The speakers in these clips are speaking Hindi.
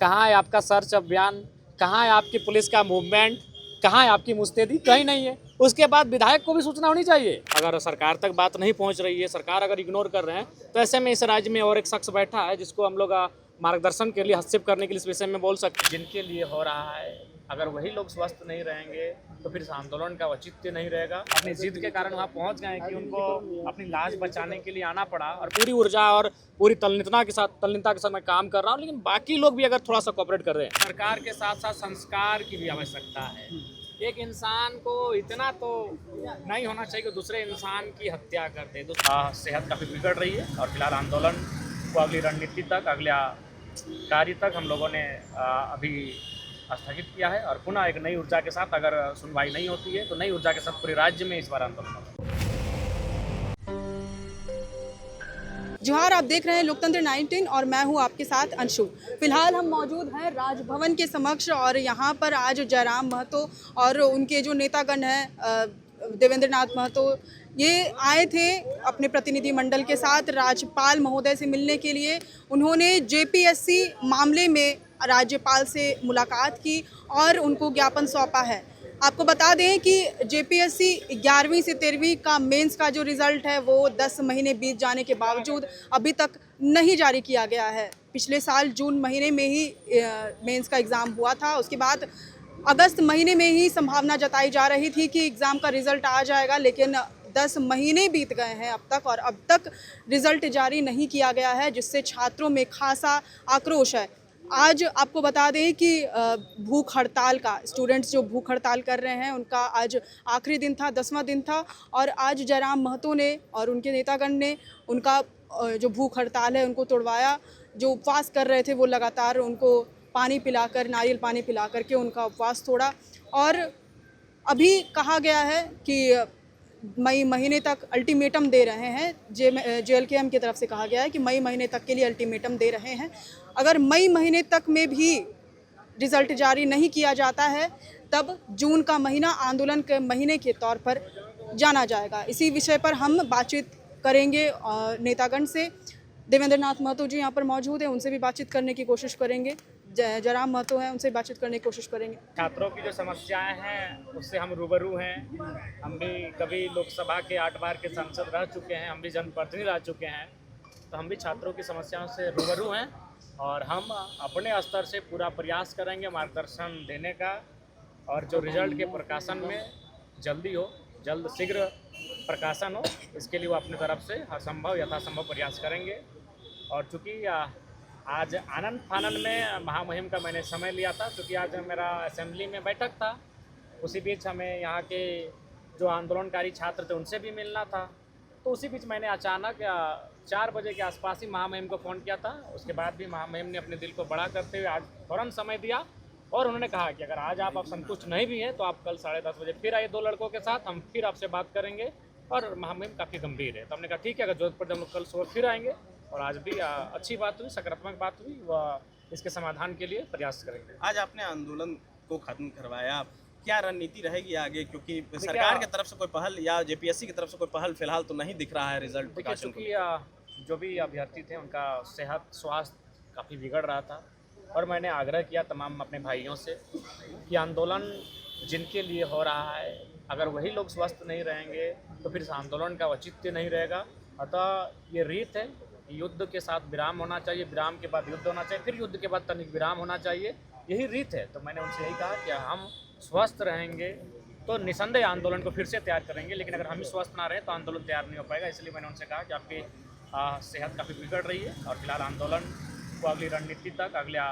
कहाँ है आपका सर्च अभियान, कहाँ है आपकी पुलिस का मूवमेंट, कहाँ है आपकी मुस्तैदी? कहीं नहीं है। उसके बाद विधायक को भी सूचना होनी चाहिए। अगर सरकार तक बात नहीं पहुंच रही है, सरकार अगर इग्नोर कर रहे हैं, तो ऐसे में इस राज्य में और एक शख्स बैठा है जिसको हम लोग मार्गदर्शन के लिए, हस्तक्षेप करने के लिए इस विषय में बोल सकते हैं। जिनके लिए हो रहा है, अगर वही लोग स्वस्थ नहीं रहेंगे तो फिर इस आंदोलन का औचित्य नहीं रहेगा। अपनी जिद के कारण वहाँ पहुँच गए कि उनको अपनी लाज बचाने के लिए आना पड़ा, और पूरी ऊर्जा और पूरी तल्लीनता के साथ मैं काम कर रहा हूँ। लेकिन बाकी लोग भी अगर थोड़ा सा कोऑपरेट कर रहे हैं, सरकार के साथ साथ संस्कार की भी आवश्यकता है। एक इंसान को इतना तो नहीं होना चाहिए कि दूसरे इंसान की हत्या कर दे। सेहत काफ़ी बिगड़ रही है, और फिलहाल आंदोलन को अगली रणनीति तक, अगला कार्य तक हम लोगों ने अभी स्थगित किया है। और पुनः एक नई ऊर्जा के साथ, अगर सुनवाई नहीं होती है तो नई ऊर्जा के साथ पूरे राज्य में इस बार आंदोलन होगा। जोहार, आप देख रहे हैं लोकतंत्र 19 और मैं हूं आपके साथ अंशु। फिलहाल हम मौजूद हैं राजभवन के समक्ष, और यहां पर आज जयराम महतो और उनके जो नेतागण हैं देवेंद्र नाथ महतो, ये आए थे अपने प्रतिनिधि मंडल के साथ राज्यपाल महोदय से मिलने के लिए। उन्होंने जेपीएससी मामले में राज्यपाल से मुलाकात की और उनको ज्ञापन सौंपा है। आपको बता दें कि जेपीएससी 11वीं से 13वीं का मेंस का जो रिज़ल्ट है वो 10 महीने बीत जाने के बावजूद अभी तक नहीं जारी किया गया है। पिछले साल जून महीने में ही मेंस का एग्ज़ाम हुआ था। उसके बाद अगस्त महीने में ही संभावना जताई जा रही थी कि एग्ज़ाम का रिज़ल्ट आ जाएगा, लेकिन 10 महीने बीत गए हैं अब तक, और अब तक रिज़ल्ट जारी नहीं किया गया है, जिससे छात्रों में खासा आक्रोश है। आज आपको बता दें कि भूख हड़ताल का, स्टूडेंट्स जो भूख हड़ताल कर रहे हैं उनका आज आखिरी दिन था, 10वां दिन था, और आज जयराम महतो ने और उनके नेतागण ने उनका जो भूख हड़ताल है उनको तोड़वाया। जो उपवास कर रहे थे वो लगातार उनको पानी पिलाकर, नारियल पानी पिला करके उनका उपवास तोड़ा। और अभी कहा गया है कि मई महीने तक अल्टीमेटम दे रहे हैं। JLKM की तरफ से कहा गया है कि मई महीने तक के लिए अल्टीमेटम दे रहे हैं। अगर मई महीने तक में भी रिज़ल्ट जारी नहीं किया जाता है तब जून का महीना आंदोलन के महीने के तौर पर जाना जाएगा। इसी विषय पर हम बातचीत करेंगे नेतागण से। देवेंद्र नाथ महतो जी यहाँ पर मौजूद हैं, उनसे भी बातचीत करने की कोशिश करेंगे। जयराम महतो हैं, उनसे बातचीत करने की कोशिश करेंगे। छात्रों की जो समस्याएं हैं उससे हम रूबरू हैं। हम भी कभी लोकसभा के 8 बार के सांसद रह चुके हैं, हम भी जनप्रतिनिधि रह चुके हैं, तो हम भी छात्रों की समस्याओं से रूबरू हैं, और हम अपने स्तर से पूरा प्रयास करेंगे मार्गदर्शन देने का, और जो रिजल्ट के प्रकाशन में जल्दी हो, जल्द शीघ्र प्रकाशन हो, इसके लिए वो अपनी तरफ से हर संभव यथासंभव प्रयास करेंगे। और चूँकि आज आनंद फानन में महामुहिम का मैंने समय लिया था, क्योंकि आज मेरा असेंबली में बैठक था, उसी बीच हमें यहाँ के जो आंदोलनकारी छात्र थे उनसे भी मिलना था। तो उसी बीच मैंने अचानक 4 बजे के आसपास ही महामहिम को फ़ोन किया था। उसके बाद भी महामहिम ने अपने दिल को बड़ा करते हुए आज फ़ौरन समय दिया, और उन्होंने कहा कि अगर आज आप संतुष्ट नहीं भी हैं तो आप कल 10:30 बजे फिर आइए 2 लड़कों के साथ, हम फिर आपसे बात करेंगे। और महामहिम काफ़ी गंभीर है, तो हमने कहा ठीक है, अगर जरूरत पड़े हम लोग कल सुबह फिर आएंगे। और आज भी अच्छी बात हुई, सकारात्मक बात हुई, वह इसके समाधान के लिए प्रयास करेंगे। आज आपने आंदोलन को खत्म करवाया, क्या रणनीति रहेगी आगे? क्योंकि सरकार की तरफ से कोई पहल या जेपीएससी की तरफ से कोई पहल फिलहाल तो नहीं दिख रहा है रिजल्ट प्रकाशन को। क्योंकि जो भी अभ्यर्थी थे उनका सेहत स्वास्थ्य काफ़ी बिगड़ रहा था, और मैंने आग्रह किया तमाम अपने भाइयों से कि आंदोलन जिनके लिए हो रहा है, अगर वही लोग स्वस्थ नहीं रहेंगे तो फिर इस आंदोलन का औचित्य नहीं रहेगा। अतः ये रीत है, युद्ध के साथ विराम होना चाहिए, विराम के बाद युद्ध होना चाहिए, फिर युद्ध के बाद तनिक विराम होना चाहिए, यही रीत है। तो मैंने उनसे यही कहा कि हम स्वस्थ रहेंगे तो निसंदेह आंदोलन को फिर से तैयार करेंगे, लेकिन अगर हम ही स्वस्थ ना रहें तो आंदोलन तैयार नहीं हो पाएगा। इसलिए मैंने उनसे कहा कि आपकी सेहत काफ़ी बिगड़ रही है, और फिलहाल आंदोलन को अगली रणनीति तक, अगला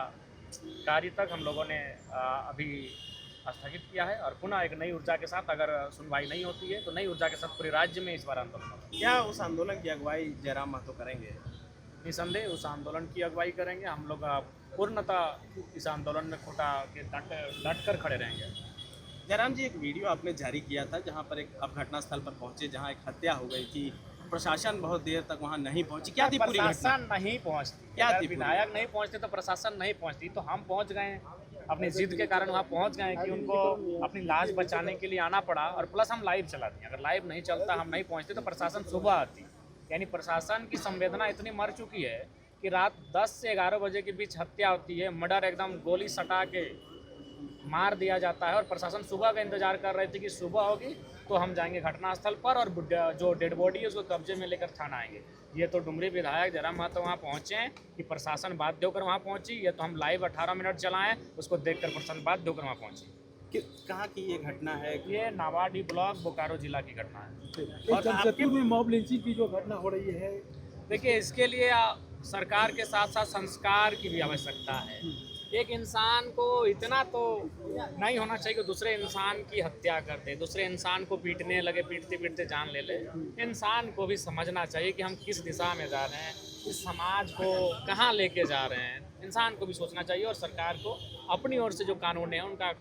कार्य तक हम लोगों ने अभी स्थगित किया है। और पुनः एक नई ऊर्जा के साथ, अगर सुनवाई नहीं होती है तो नई ऊर्जा के साथ पूरे राज्य में इस बार आंदोलन होगा। क्या उस आंदोलन की अगुवाई जयराम महतो करेंगे? निसंदेह उस आंदोलन की अगुवाई करेंगे। हम लोग पूर्णतः इस आंदोलन में खुटा के डट कर खड़े रहेंगे। जयराम जी, एक वीडियो आपने जारी किया था जहां पर एक आप घटनास्थल पर पहुंचे, जहां एक हत्या हो गई थी, प्रशासन बहुत देर तक वहां नहीं पहुंची। क्या थी पूरी घटना? प्रशासन नहीं पहुंचती, क्या थी? विधायक नहीं पहुंचते तो प्रशासन नहीं पहुंचती, तो हम पहुंच गए अपनी जिद के कारण, वहाँ पहुंच गए कि उनको अपनी लाज बचाने के लिए आना पड़ा। और प्लस हम लाइव चला दिए, अगर लाइव नहीं चलता, हम नहीं पहुंचते तो प्रशासन सुबह आती। यानी प्रशासन की संवेदना इतनी मर चुकी है कि रात 10 से 11 बजे के बीच हत्या होती है, मर्डर एकदम गोली सटा के मार दिया जाता है, और प्रशासन सुबह का इंतजार कर रहे थे कि सुबह होगी तो हम जाएंगे घटनास्थल पर और जो डेड बॉडी है उसको कब्जे में लेकर थाना आएंगे। ये तो डुमरी विधायक जयराम महतो वहाँ पहुँचे हैं कि प्रशासन बाध्य होकर वहाँ पहुँची, ये तो हम लाइव 18 मिनट चलाएं, उसको देखकर प्रशासन बाध्य होकर वहाँ पहुँची। कहाँ की ये घटना है? ये नावाडी ब्लॉक बोकारो जिला की घटना है। और जमशेदपुर में मॉब लिंचिंग की जो घटना हो रही है, देखिए, इसके लिए सरकार के साथ साथ संस्कार की भी आवश्यकता है। एक इंसान को इतना तो नहीं होना चाहिए कि दूसरे इंसान की हत्या कर दे, दूसरे इंसान को पीटने लगे, पीटते पीटते जान ले ले। इंसान को भी समझना चाहिए कि हम किस दिशा में जा रहे हैं, इस समाज को कहाँ लेके जा रहे हैं। इंसान को भी सोचना चाहिए और सरकार को अपनी ओर से जो कानून है उनका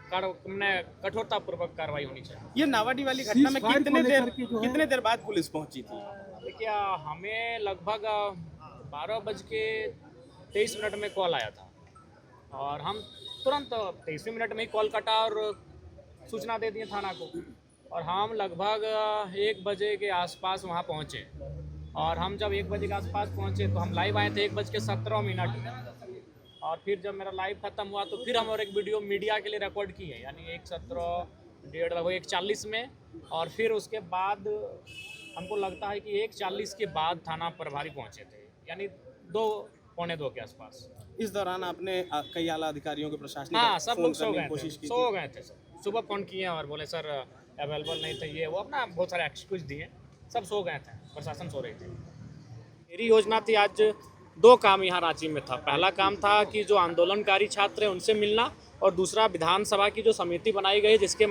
कठोरतापूर्वक कार्रवाई होनी चाहिए। ये नावाडी वाली घटना में कितने देर बाद पुलिस पहुंची थी? देखिए, हमें लगभग 12:23 में कॉल आया था और हम तुरंत 23 मिनट में ही कॉल कटा और सूचना दे दिए थाना को, और हम लगभग 1 बजे के आसपास वहाँ पहुँचे। और हम जब 1 बजे के आसपास पहुँचे तो हम लाइव आए थे 1:17 और फिर जब मेरा लाइव ख़त्म हुआ तो फिर हम और एक वीडियो मीडिया के लिए रिकॉर्ड की है, यानी 1:17 1:30 1:40 में। और फिर उसके बाद हमको लगता है कि 1:40 के बाद थाना प्रभारी पहुँचे थे, यानी 2 पौने 2 के आसपास। इस दौरान आपने कई आला अधिकारियों के प्रशासनिक हाँ, सब लोग सो गए थे। सुबह फ़ोन किए और बोले सर अवेलेबल नहीं थे, ये वो अपना बहुत सारे एक्सक्यूज दिए, सब सो गए थे, प्रशासन सो रही थी। मेरी योजना थी, आज 2 काम यहाँ रांची में था। पहला काम था कि जो आंदोलनकारी छात्र हैं उनसे मिलना, और दूसरा विधानसभा की जो समिति बनाई गई जिसका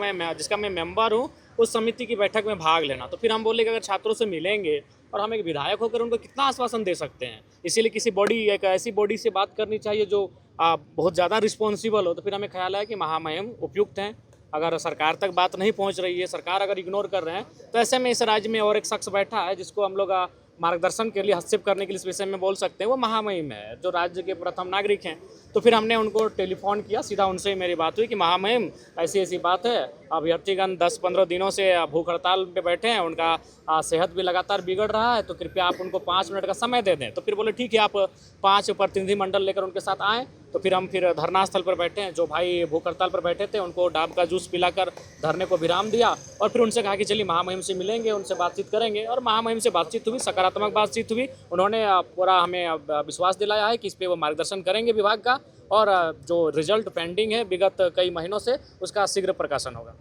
मैं मेंबर हूँ, उस समिति की बैठक में भाग लेना। तो फिर हम बोले कि अगर छात्रों से मिलेंगे और हम एक विधायक होकर उनको कितना आश्वासन दे सकते हैं, इसीलिए किसी एक ऐसी बॉडी से बात करनी चाहिए जो बहुत ज़्यादा रिस्पॉन्सिबल हो। तो फिर हमें ख्याल है कि महामहिम उपयुक्त हैं। अगर सरकार तक बात नहीं पहुंच रही है, सरकार अगर इग्नोर कर रहे हैं, तो ऐसे में इस राज्य में और एक शख्स बैठा है जिसको हम लोग मार्गदर्शन के लिए, हस्तक्षेप करने के लिए इस विषय में बोल सकते हैं, वो महामहिम है जो राज्य के प्रथम नागरिक हैं। तो फिर हमने उनको टेलीफोन किया, सीधा उनसे ही मेरी बात हुई कि महामहिम ऐसी बात है, अभ्यर्थीगण 10-15 दिनों से भूख हड़ताल पे बैठे हैं, उनका सेहत भी लगातार बिगड़ रहा है, तो कृपया आप उनको 5 मिनट का समय दे दें। तो फिर बोले ठीक है, आप 5 प्रतिनिधिमंडल लेकर उनके साथ आएँ। तो फिर हम धरना स्थल पर बैठे हैं। जो भाई भूख हड़ताल पर बैठे थे उनको डाब का जूस पिलाकर धरने को विराम दिया, और फिर उनसे कहा कि चलिए महामहिम से मिलेंगे, उनसे बातचीत करेंगे। और महामहिम से बातचीत हुई, सकारात्मक बातचीत हुई। उन्होंने पूरा हमें विश्वास दिलाया है कि इस पर वो मार्गदर्शन करेंगे विभाग का, और जो रिजल्ट पेंडिंग है विगत कई महीनों से, उसका शीघ्र प्रकाशन होगा।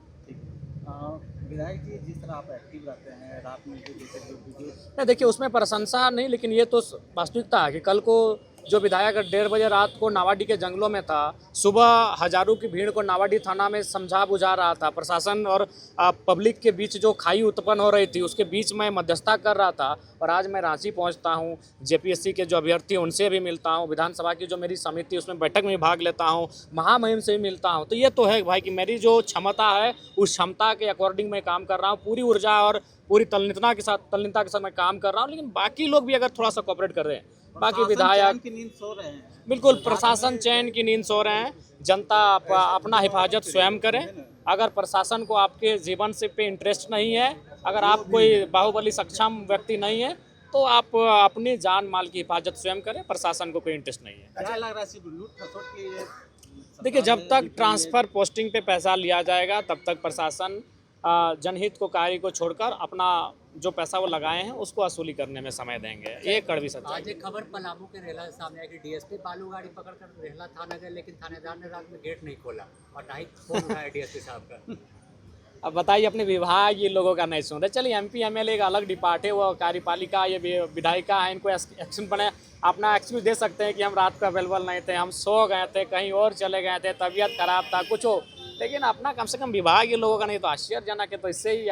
विधायक जी, जिस तरह आप एक्टिव रहते हैं रात में नहीं, देखिए, उसमें प्रशंसा नहीं, लेकिन ये तो वास्तविकता है कि कल को जो विधायक 1:30 बजे रात को नावाडी के जंगलों में था, सुबह हजारों की भीड़ को नावाडी थाना में समझा बुझा रहा था, प्रशासन और पब्लिक के बीच जो खाई उत्पन्न हो रही थी उसके बीच में मध्यस्थता कर रहा था। और आज मैं रांची पहुंचता हूं, जेपीएससी के जो अभ्यर्थी उनसे भी मिलता हूं, विधानसभा की जो मेरी समिति उसमें बैठक में भाग लेता हूं, महामहिम से भी मिलता हूं। तो ये तो है भाई कि मेरी जो क्षमता है उस क्षमता के अकॉर्डिंग मैं काम कर रहा हूँ, पूरी ऊर्जा और पूरी तल्लीनता के साथ मैं काम कर रहा हूँ। लेकिन बाकी लोग भी अगर थोड़ा सा कोऑपरेट कर रहे हैं, बाकी विधायक की नींद सो रहे हैं, बिल्कुल प्रशासन चैन की नींद सो रहे हैं। जनता अपना हिफाजत स्वयं करें। अगर प्रशासन को आपके जीवन से पे इंटरेस्ट नहीं है, अगर आप कोई बाहुबली सक्षम व्यक्ति नहीं है, तो आप अपनी जान माल की हिफाजत स्वयं करें, प्रशासन को कोई इंटरेस्ट नहीं है। क्या लग रहा है सिर्फ लूट खसोट की? देखिए, जब तक ट्रांसफ़र पोस्टिंग पे पैसा लिया जाएगा तब तक प्रशासन जनहित को कार्य को छोड़कर अपना जो पैसा वो लगाए हैं उसको वसूली करने में समय देंगे। ये कड़वी सच्चाई। आज एक खबर पलामू के रेला सामने आई कि डीएसपी बालू गाड़ी पकड़कर रेला थाना गए, लेकिन थानेदार ने रात में गेट नहीं खोला और ना ही फोन उठाया डीएसपी साहब का। अब बताइए, अपने विभाग ये लोगों का नहीं सुन रहे। चलिए, एमपी एमएलए का अलग डिपार्ट है, वो कार्यपालिका, ये विधायिका है, इनको एक्शन बने, अपना एक्सक्यूज दे सकते हैं कि हम रात को अवेलेबल नहीं थे, हम सो गए थे, कहीं और चले गए थे, तबीयत खराब था, कुछ हो। लेकिन अपना कम से कम विभाग ये लोगों का नहीं तो आश्चर्यजनक है। तो इससे ही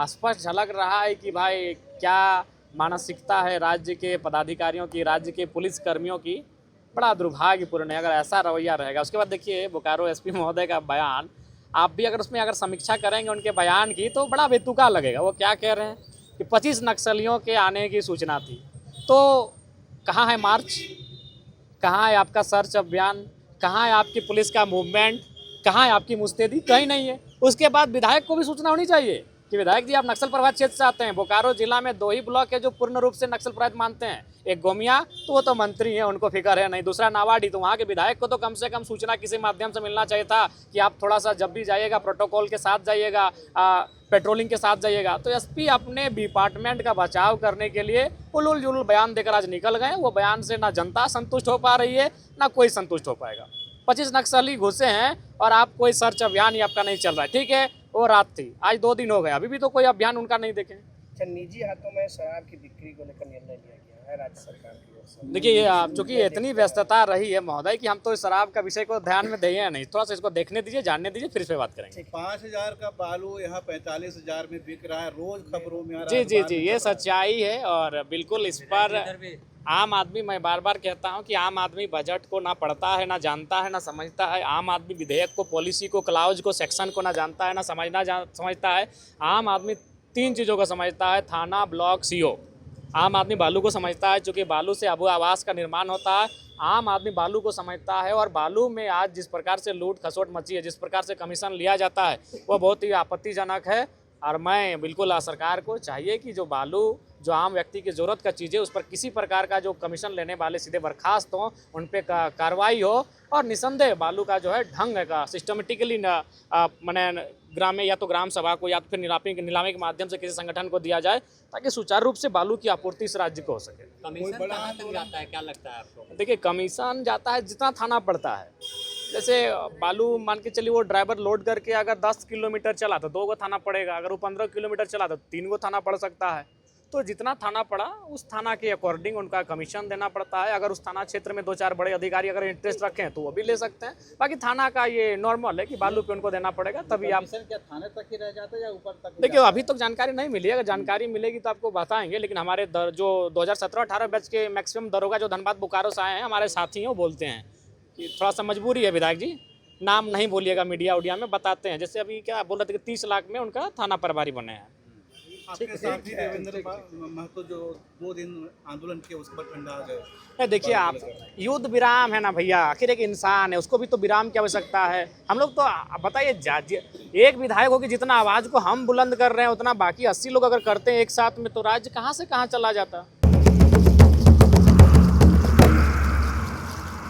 स्पष्ट झलक रहा है कि भाई क्या मानसिकता है राज्य के पदाधिकारियों की, राज्य के पुलिस कर्मियों की। बड़ा दुर्भाग्यपूर्ण है अगर ऐसा रवैया रहेगा। उसके बाद देखिए, बोकारो एसपी महोदय का बयान, आप भी अगर उसमें समीक्षा करेंगे उनके बयान की तो बड़ा बेतुका लगेगा। वो क्या कह रहे हैं कि 25 नक्सलियों के आने की सूचना थी। तो कहाँ है मार्च, कहाँ है आपका सर्च अभियान, कहाँ है आपकी पुलिस का मूवमेंट, कहाँ है आपकी मुस्तैदी? कहीं नहीं है। उसके बाद विधायक को भी सूचना होनी चाहिए कि विधायक जी आप नक्सल प्रभावित क्षेत्र से आते हैं। बोकारो जिला में 2 ही ब्लॉक है जो पूर्ण रूप से नक्सल प्रभावित मानते हैं। एक गोमिया तो वो तो मंत्री हैं, उनको फिक्र है नहीं, दूसरा नावाडी तो वहाँ के विधायक को तो कम से कम सूचना किसी माध्यम से मिलना चाहिए था कि आप थोड़ा सा जब भी जाइएगा प्रोटोकॉल के साथ जाइएगा, पेट्रोलिंग के साथ जाइएगा। तो एसपी अपने डिपार्टमेंट का बचाव करने के लिए उलूल जुलूल बयान देकर आज निकल गए। वो बयान से ना जनता संतुष्ट हो पा रही है ना कोई संतुष्ट हो पाएगा। 25 नक्सली घुसे हैं और आप कोई सर्च अभियान ही आपका नहीं चल रहा है। ठीक है, वो रात थी, आज 2 दिन हो गए, अभी भी तो कोई अभियान उनका नहीं देखे। अच्छा, निजी हाथों में शराब की बिक्री को लेकर निर्णय लिया गया है राज्य सरकार की ओर से। देखिए ये चूंकि इतनी व्यस्तता रही है महोदय कि हम तो इस शराब का विषय को ध्यान में दिए नहीं, थोड़ा सा इसको देखने दीजिए, जानने दीजिए, फिर इस पे बात करेंगे। 5,000 का बालू यहाँ 45,000 में बिक रहा है, रोज खबरों में आ रहा जी है। जी जी, ये सच्चाई है और बिल्कुल इस पर इधर भी आम आदमी, मैं बार बार कहता हूं कि आम आदमी बजट को ना पढ़ता है, ना जानता है, ना समझता है। आम आदमी विधेयक को, पॉलिसी को, क्लाउज को, सेक्शन को ना जानता है, ना समझता है। आम आदमी 3 चीज़ों को समझता है, थाना, ब्लॉक, सीओ। आम आदमी बालू को समझता है, चूँकि बालू से आबू आवास का निर्माण होता है। आम आदमी बालू को समझता है और बालू में आज जिस प्रकार से लूट खसोट मची है, जिस प्रकार से कमीशन लिया जाता है, वो बहुत ही आपत्तिजनक है। और मैं बिल्कुल सरकार को चाहिए कि जो बालू, जो आम व्यक्ति की ज़रूरत का चीज़ है, उस पर किसी प्रकार का जो कमीशन लेने वाले सीधे बर्खास्त हों, उन पर कार्रवाई हो और निसंदेह बालू का जो है ढंग का सिस्टमेटिकली मैंने ग्राम या तो ग्राम सभा को या तो फिर नीलामी के माध्यम से किसी संगठन को दिया जाए, ताकि सुचारू रूप से बालू की आपूर्ति इस राज्य को हो सके। कमीशन कहाँ तक जाता है, क्या लगता है आपको? देखिए, कमीशन जाता है जितना थाना पड़ता है। जैसे बालू मान के चलिए, वो ड्राइवर लोड करके अगर 10 किलोमीटर चला तो 2 गो थाना पड़ेगा, अगर वो 15 किलोमीटर चला तो 3 गो थाना पड़ सकता है। तो जितना थाना पड़ा उस थाना के अकॉर्डिंग उनका कमीशन देना पड़ता है। अगर उस थाना क्षेत्र में 2-4 बड़े अधिकारी अगर इंटरेस्ट रखें तो वो भी ले सकते हैं। बाकी थाना का ये नॉर्मल है कि बालू पे उनको देना पड़ेगा, तभी आप। क्या थाने तक ही रह जाता है या ऊपर तक? देखिए, अभी तक जानकारी नहीं मिली है, अगर जानकारी मिलेगी तो आपको बताएंगे। लेकिन हमारे जो 2017-18 बैच के मैक्सिमम दरोगा जो धनबाद बोकारो से आए हैं, हमारे साथी हैं, वो बोलते हैं कि थोड़ा सा मजबूरी है विधायक जी, नाम नहीं बोलिएगा, मीडिया उडिया में बताते हैं। जैसे अभी क्या बोल रहे थे कि 30 लाख में उनका थाना प्रभारी बने हैं। आपके साथी देवेंद्र महतो जो 2 दिन आंदोलन किए, उस पर ठंडा आ गए। देखिए, आप युद्ध विराम है ना भैया, आखिर एक इंसान है, उसको भी तो विराम की आवश्यकता है। हम लोग तो बताइए, एक विधायक हो कि जितना आवाज़ को हम बुलंद कर रहे हैं उतना बाकी 80 लोग अगर करते हैं एक साथ में, तो राज्य कहाँ से कहाँ चला जाता।